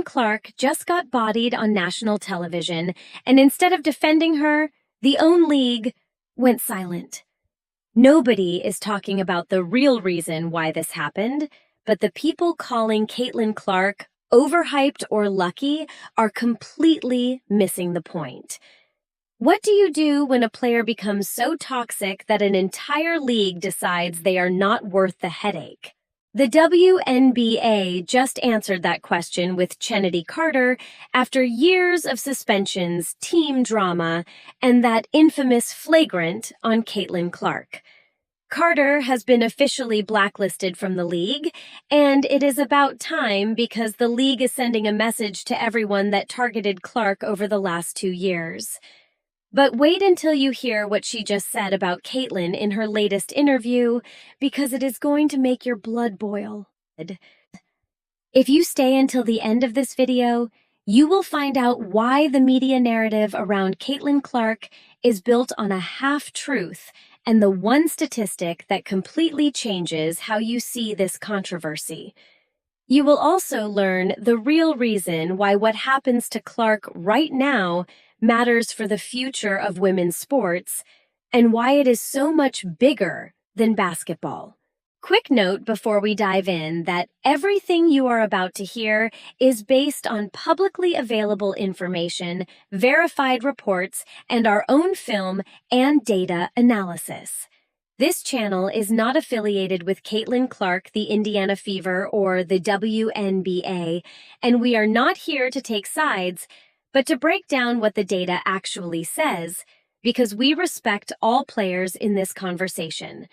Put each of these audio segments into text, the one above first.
Clark just got bodied on national television, and instead of defending her, the OWN League went silent. Nobody is talking about the real reason why this happened, but the people calling Caitlin Clark overhyped or lucky are completely missing the point. What do you do when a player becomes so toxic that an entire league decides they are not worth the headache? The WNBA just answered that question with Chennedy Carter after years of suspensions, team drama, and that infamous flagrant on Caitlin Clark. Carter has been officially blacklisted from the league, and it is about time because the league is sending a message to everyone that targeted Clark over the last 2 years. But wait until you hear what she just said about Caitlin in her latest interview, because it is going to make your blood boil. If you stay until the end of this video, you will find out why the media narrative around Caitlin Clark is built on a half-truth and the one statistic that completely changes how you see this controversy. You will also learn the real reason why what happens to Clark right now matters for the future of women's sports, and why it is so much bigger than basketball. Quick note before we dive in that everything you are about to hear is based on publicly available information, verified reports, and our own film and data analysis. This channel is not affiliated with Caitlin Clark, the Indiana Fever, or the WNBA, and we are not here to take sides, but to break down what the data actually says, because we respect all players in this conversation.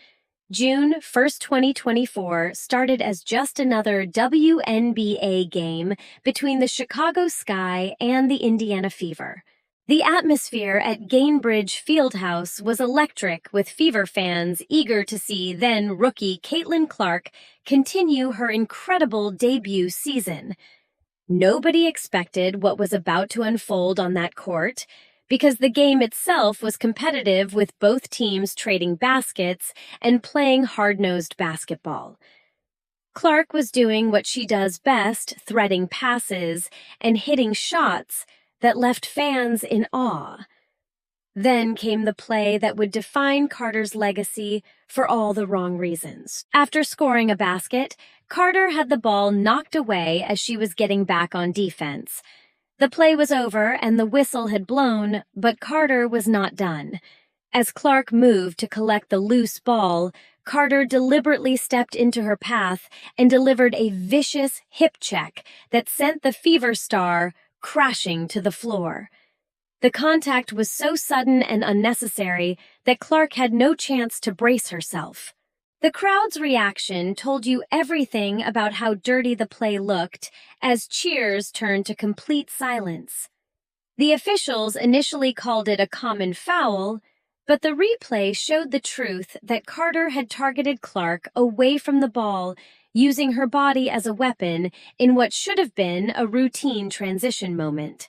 June 1st, 2024 started as just another WNBA game between the Chicago Sky and the Indiana Fever. The atmosphere at Gainbridge Fieldhouse was electric, with Fever fans eager to see then-rookie Caitlin Clark continue her incredible debut season. Nobody expected what was about to unfold on that court, because the game itself was competitive, with both teams trading baskets and playing hard-nosed basketball. Clark was doing what she does best, threading passes and hitting shots that left fans in awe. Then came the play that would define Carter's legacy for all the wrong reasons. After scoring a basket, Carter had the ball knocked away as she was getting back on defense. The play was over and the whistle had blown, but Carter was not done. As Clark moved to collect the loose ball, Carter deliberately stepped into her path and delivered a vicious hip check that sent the Fever star crashing to the floor. The contact was so sudden and unnecessary that Clark had no chance to brace herself. The crowd's reaction told you everything about how dirty the play looked, as cheers turned to complete silence. The officials initially called it a common foul, but the replay showed the truth that Carter had targeted Clark away from the ball, using her body as a weapon in what should have been a routine transition moment.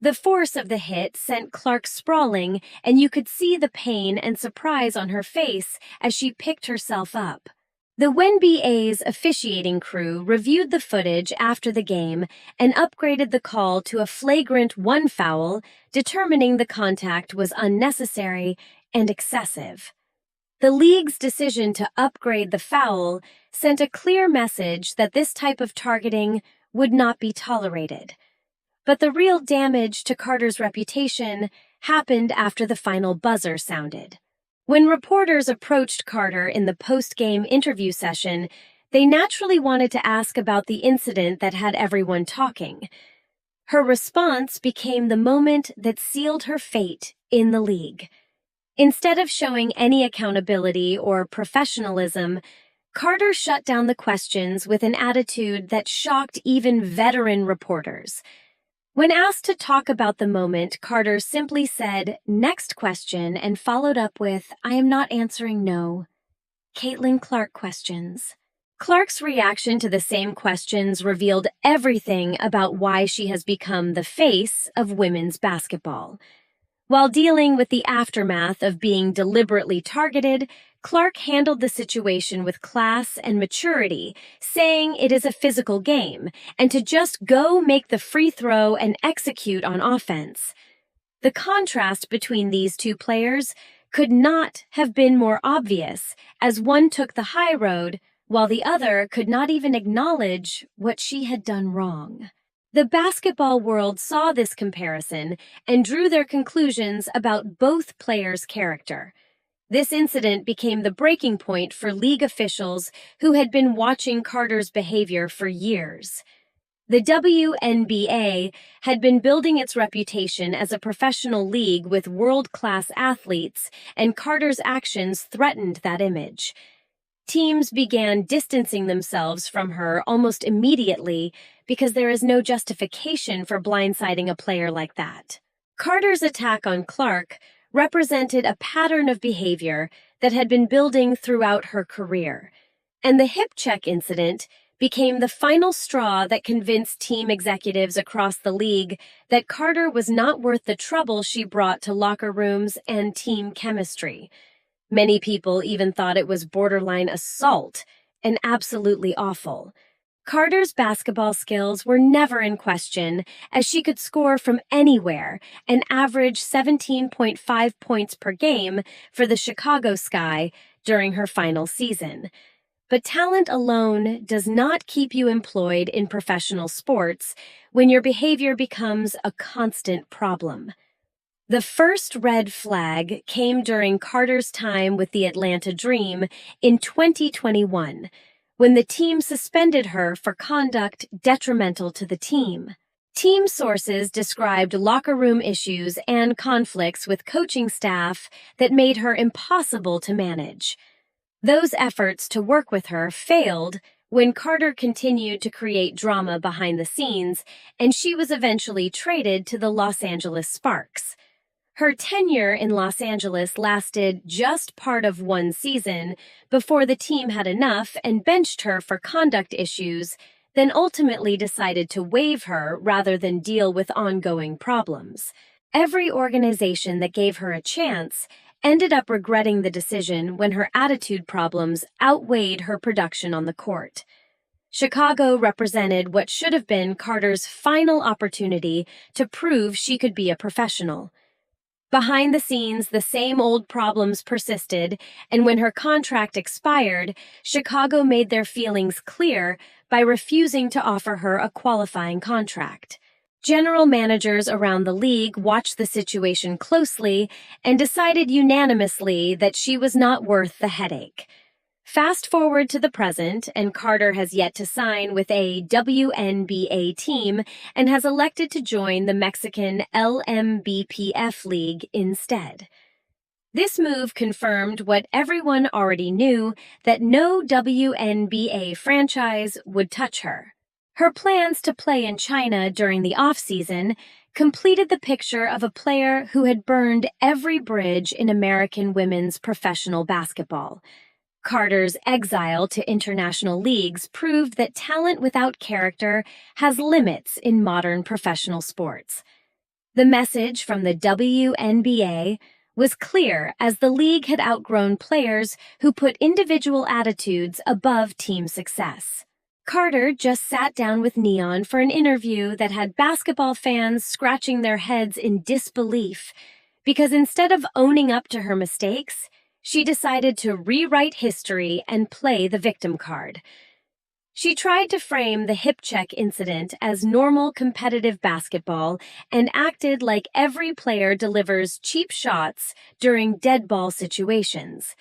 The force of the hit sent Clark sprawling, and you could see the pain and surprise on her face as she picked herself up. The WNBA's officiating crew reviewed the footage after the game and upgraded the call to a flagrant 1 foul, determining the contact was unnecessary and excessive. The league's decision to upgrade the foul sent a clear message that this type of targeting would not be tolerated. But the real damage to Carter's reputation happened after the final buzzer sounded. When reporters approached Carter in the post-game interview session, they naturally wanted to ask about the incident that had everyone talking. Her response became the moment that sealed her fate in the league. Instead of showing any accountability or professionalism, Carter shut down the questions with an attitude that shocked even veteran reporters. When asked to talk about the moment, Carter simply said, "Next question," and followed up with, "I am not answering no." Caitlin Clark questions. Clark's reaction to the same questions revealed everything about why she has become the face of women's basketball. While dealing with the aftermath of being deliberately targeted, Clark handled the situation with class and maturity, saying it is a physical game, and to just go make the free throw and execute on offense. The contrast between these two players could not have been more obvious, as one took the high road, while the other could not even acknowledge what she had done wrong. The basketball world saw this comparison and drew their conclusions about both players' character. This incident became the breaking point for league officials who had been watching Carter's behavior for years. The WNBA had been building its reputation as a professional league with world-class athletes, and Carter's actions threatened that image. Teams began distancing themselves from her almost immediately because there is no justification for blindsiding a player like that. Carter's attack on Clark represented a pattern of behavior that had been building throughout her career, and the hip check incident became the final straw that convinced team executives across the league that Carter was not worth the trouble she brought to locker rooms and team chemistry. Many people even thought it was borderline assault and absolutely awful. Carter's basketball skills were never in question, as she could score from anywhere and average 17.5 points per game for the Chicago Sky during her final season. But talent alone does not keep you employed in professional sports when your behavior becomes a constant problem. The first red flag came during Carter's time with the Atlanta Dream in 2021, when the team suspended her for conduct detrimental to the team. Team sources described locker room issues and conflicts with coaching staff that made her impossible to manage. Those efforts to work with her failed when Carter continued to create drama behind the scenes, and she was eventually traded to the Los Angeles Sparks. Her tenure in Los Angeles lasted just part of one season before the team had enough and benched her for conduct issues, then ultimately decided to waive her rather than deal with ongoing problems. Every organization that gave her a chance ended up regretting the decision when her attitude problems outweighed her production on the court. Chicago represented what should have been Carter's final opportunity to prove she could be a professional. Behind the scenes, the same old problems persisted, and when her contract expired, Chicago made their feelings clear by refusing to offer her a qualifying contract. General managers around the league watched the situation closely and decided unanimously that she was not worth the headache. Fast forward to the present, and Carter has yet to sign with a WNBA team and has elected to join the Mexican LMBPF League instead. This move confirmed what everyone already knew, that no WNBA franchise would touch her. Her plans to play in China during the off-season completed the picture of a player who had burned every bridge in American women's professional basketball. Carter's exile to international leagues proved that talent without character has limits in modern professional sports. The message from the WNBA was clear, as the league had outgrown players who put individual attitudes above team success. Carter just sat down with Neon for an interview that had basketball fans scratching their heads in disbelief, because instead of owning up to her mistakes, she decided to rewrite history and play the victim card. She tried to frame the hip check incident as normal competitive basketball and acted like every player delivers cheap shots during dead ball situations.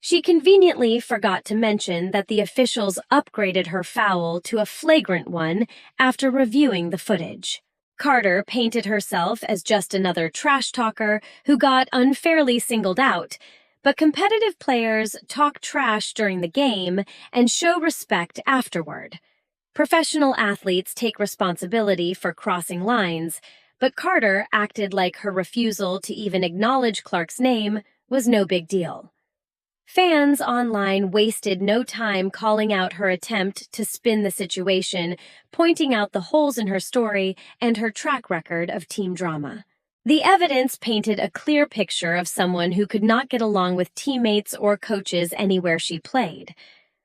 She conveniently forgot to mention that the officials upgraded her foul to a flagrant one after reviewing the footage. Carter painted herself as just another trash talker who got unfairly singled out, but competitive players talk trash during the game and show respect afterward. Professional athletes take responsibility for crossing lines, but Carter acted like her refusal to even acknowledge Clark's name was no big deal. Fans online wasted no time calling out her attempt to spin the situation, pointing out the holes in her story and her track record of team drama. The evidence painted a clear picture of someone who could not get along with teammates or coaches anywhere she played.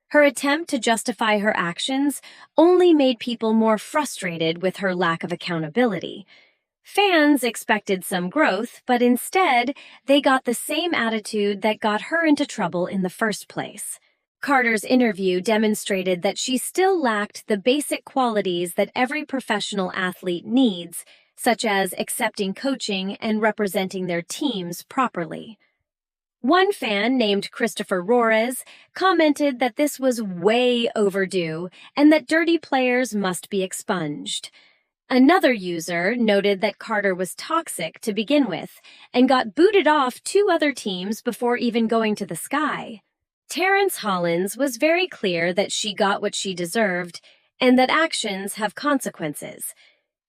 Her attempt to justify her actions only made people more frustrated with her lack of accountability. Fans expected some growth, but instead, they got the same attitude that got her into trouble in the first place. Carter's interview demonstrated that she still lacked the basic qualities that every professional athlete needs, such as accepting coaching and representing their teams properly. One fan, named Christopher Rores, commented that this was way overdue and that dirty players must be expunged. Another user noted that Carter was toxic to begin with and got booted off 2 other teams before even going to the Sky. Terrence Hollins was very clear that she got what she deserved and that actions have consequences.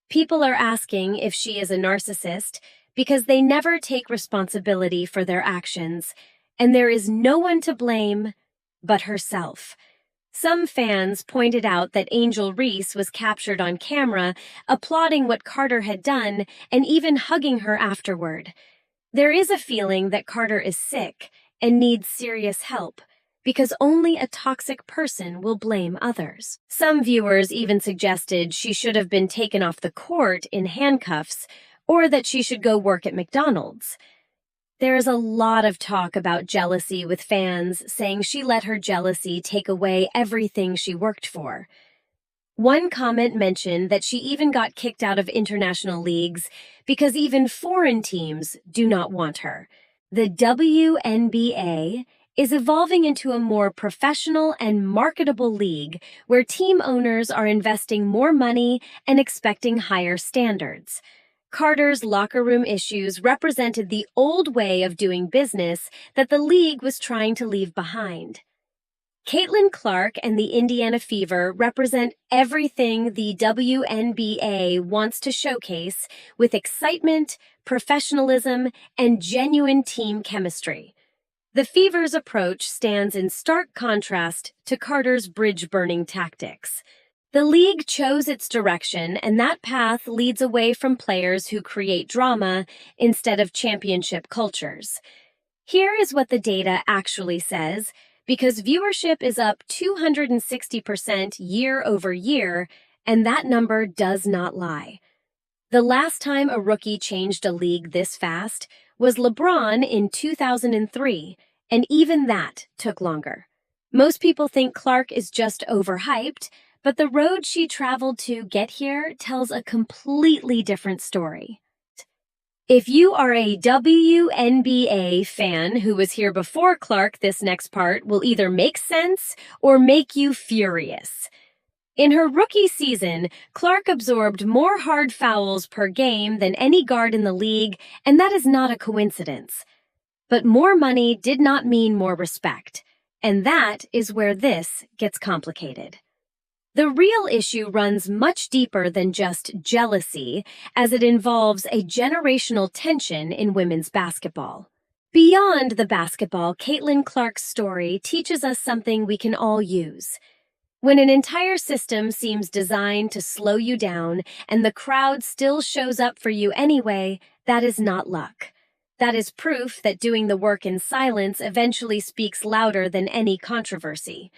People are asking if she is a narcissist because they never take responsibility for their actions, and there is no one to blame but herself. Some fans pointed out that Angel Reese was captured on camera, applauding what Carter had done and even hugging her afterward. There is a feeling that Carter is sick and needs serious help, because only a toxic person will blame others. Some viewers even suggested she should have been taken off the court in handcuffs, or that she should go work at McDonald's. There is a lot of talk about jealousy, with fans saying she let her jealousy take away everything she worked for. One comment mentioned that she even got kicked out of international leagues because even foreign teams do not want her. The WNBA is evolving into a more professional and marketable league where team owners are investing more money and expecting higher standards. Carter's locker room issues represented the old way of doing business that the league was trying to leave behind. Caitlin Clark and the Indiana Fever represent everything the WNBA wants to showcase, with excitement, professionalism, and genuine team chemistry. The Fever's approach stands in stark contrast to Carter's bridge-burning tactics. The league chose its direction, and that path leads away from players who create drama instead of championship cultures. Here is what the data actually says, because viewership is up 260% year over year, and that number does not lie. The last time a rookie changed a league this fast was LeBron in 2003, and even that took longer. Most people think Clark is just overhyped, but the road she traveled to get here tells a completely different story. If you are a WNBA fan who was here before Clark, this next part will either make sense or make you furious. In her rookie season, Clark absorbed more hard fouls per game than any guard in the league, and that is not a coincidence. But more money did not mean more respect, and that is where this gets complicated. The real issue runs much deeper than just jealousy, as it involves a generational tension in women's basketball. Beyond the basketball, Caitlin Clark's story teaches us something we can all use. When an entire system seems designed to slow you down and the crowd still shows up for you anyway, that is not luck. That is proof that doing the work in silence eventually speaks louder than any controversy.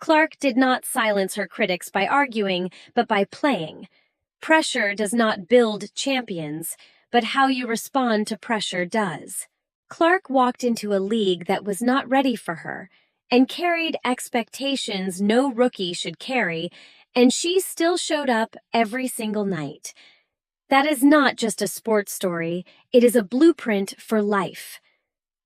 Clark did not silence her critics by arguing, but by playing. Pressure does not build champions, but how you respond to pressure does. Clark walked into a league that was not ready for her, and carried expectations no rookie should carry, and she still showed up every single night. That is not just a sports story, it is a blueprint for life.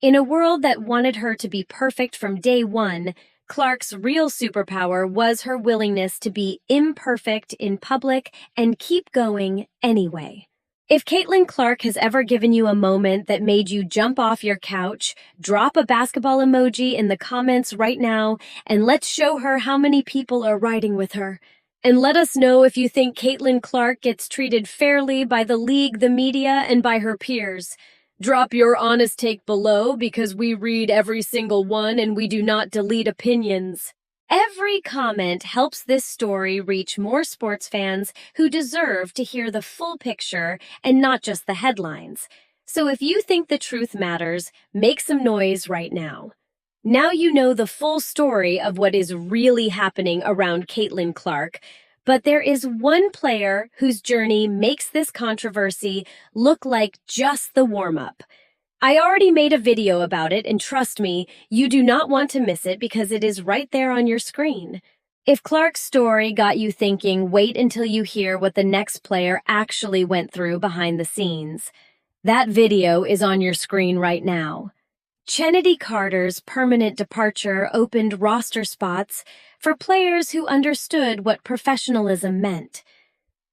In a world that wanted her to be perfect from day one, Clark's real superpower was her willingness to be imperfect in public and keep going anyway. If Caitlin Clark has ever given you a moment that made you jump off your couch, drop a basketball emoji in the comments right now, and let's show her how many people are riding with her. And let us know if you think Caitlin Clark gets treated fairly by the league, the media, and by her peers. Drop your honest take below, because we read every single one and we do not delete opinions. Every comment helps this story reach more sports fans who deserve to hear the full picture and not just the headlines. So if you think the truth matters, make some noise right now. Now you know the full story of what is really happening around Caitlin Clark, but there is one player whose journey makes this controversy look like just the warm-up. I already made a video about it, and trust me, you do not want to miss it because it is right there on your screen. If Clark's story got you thinking, wait until you hear what the next player actually went through behind the scenes. That video is on your screen right now. Chennedy Carter's permanent departure opened roster spots for players who understood what professionalism meant.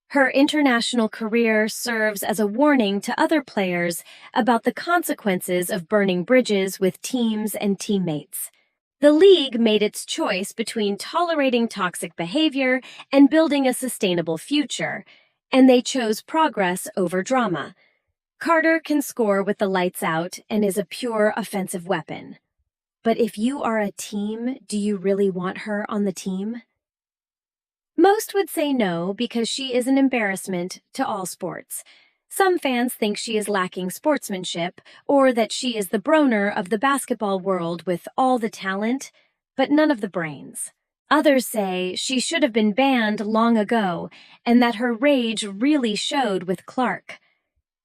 Her international career serves as a warning to other players about the consequences of burning bridges with teams and teammates. The league made its choice between tolerating toxic behavior and building a sustainable future, and they chose progress over drama. Carter can score with the lights out and is a pure offensive weapon. But if you are a team, do you really want her on the team? Most would say no because she is an embarrassment to all sports. Some fans think she is lacking sportsmanship or that she is the Broner of the basketball world with all the talent, but none of the brains. Others say she should have been banned long ago and that her rage really showed with Clark.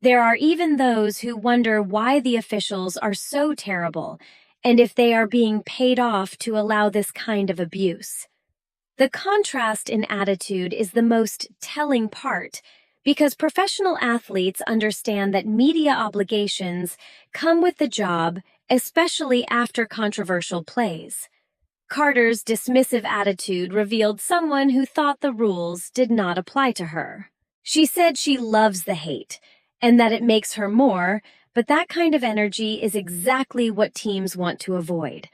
There are even those who wonder why the officials are so terrible and if they are being paid off to allow this kind of abuse. The contrast in attitude is the most telling part because professional athletes understand that media obligations come with the job, especially after controversial plays. Carter's dismissive attitude revealed someone who thought the rules did not apply to her. She said she loves the hate and that it makes her more, but that kind of energy is exactly what teams want to avoid.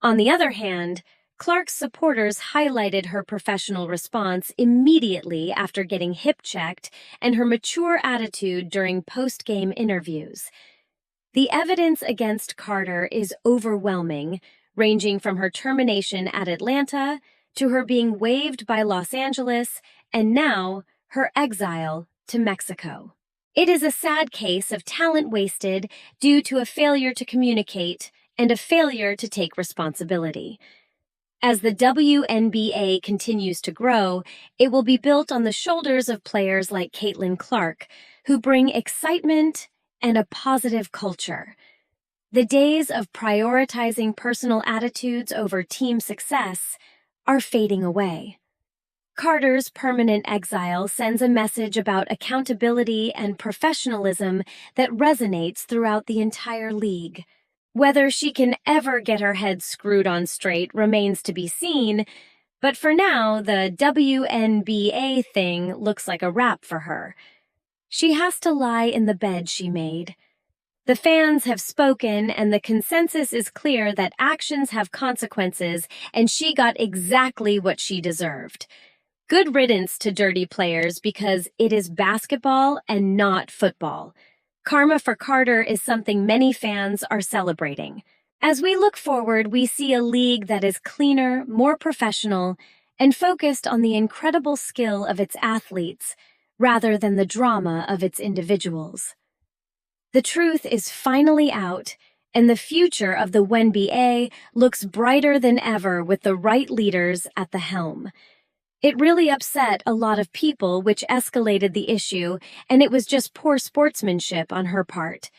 On the other hand, Clark's supporters highlighted her professional response immediately after getting hip-checked and her mature attitude during post-game interviews. The evidence against Carter is overwhelming, ranging from her termination at Atlanta to her being waived by Los Angeles and now her exile to Mexico. It is a sad case of talent wasted due to a failure to communicate and a failure to take responsibility. As the WNBA continues to grow, it will be built on the shoulders of players like Caitlin Clark, who bring excitement and a positive culture. The days of prioritizing personal attitudes over team success are fading away. Carter's permanent exile sends a message about accountability and professionalism that resonates throughout the entire league. Whether she can ever get her head screwed on straight remains to be seen, but for now, the WNBA thing looks like a wrap for her. She has to lie in the bed she made. The fans have spoken, and the consensus is clear that actions have consequences, and she got exactly what she deserved. Good riddance to dirty players because it is basketball and not football. Karma for Carter is something many fans are celebrating. As we look forward, we see a league that is cleaner, more professional, and focused on the incredible skill of its athletes rather than the drama of its individuals. The truth is finally out, and the future of the WNBA looks brighter than ever with the right leaders at the helm. It really upset a lot of people, which escalated the issue, and it was just poor sportsmanship on her part.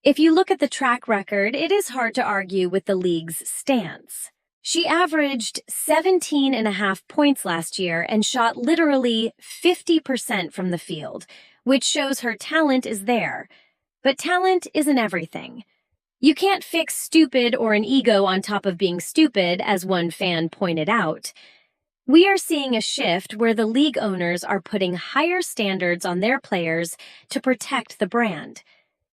If you look at the track record, it is hard to argue with the league's stance. She averaged 17.5 points last year and shot literally 50% from the field, which shows her talent is there. But talent isn't everything. You can't fix stupid or an ego on top of being stupid, as one fan pointed out. We are seeing a shift where the league owners are putting higher standards on their players to protect the brand.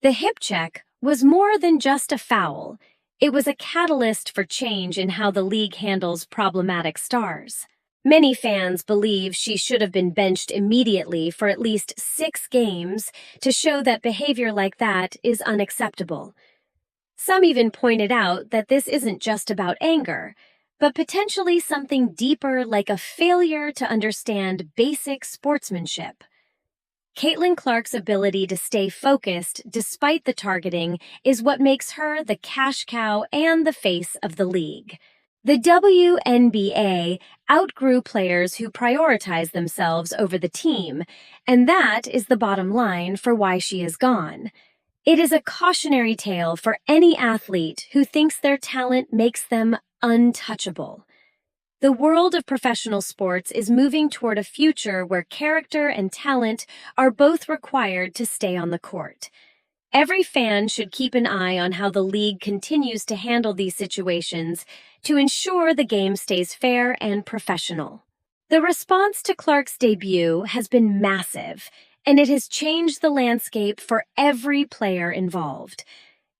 The hip check was more than just a foul. It was a catalyst for change in how the league handles problematic stars. Many fans believe she should have been benched immediately for at least 6 games to show that behavior like that is unacceptable. Some even pointed out that this isn't just about anger. but potentially something deeper like a failure to understand basic sportsmanship. Caitlin Clark's ability to stay focused despite the targeting is what makes her the cash cow and the face of the league. The WNBA outgrew players who prioritize themselves over the team, and that is the bottom line for why she is gone. It is a cautionary tale for any athlete who thinks their talent makes them untouchable. The world of professional sports is moving toward a future where character and talent are both required to stay on the court. Every fan should keep an eye on how the league continues to handle these situations to ensure the game stays fair and professional. The response to Clark's debut has been massive, and it has changed the landscape for every player involved.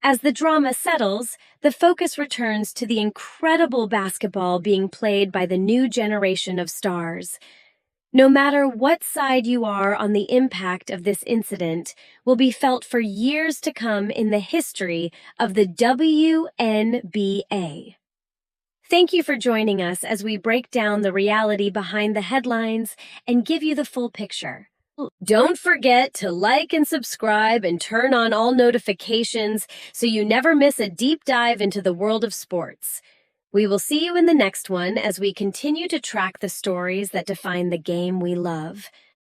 As the drama settles, the focus returns to the incredible basketball being played by the new generation of stars. No matter what side you are on the impact of this incident will be felt for years to come in the history of the WNBA. Thank you for joining us as we break down the reality behind the headlines and give you the full picture. Don't forget to like and subscribe and turn on all notifications so you never miss a deep dive into the world of sports. We will see you in the next one as we continue to track the stories that define the game we love.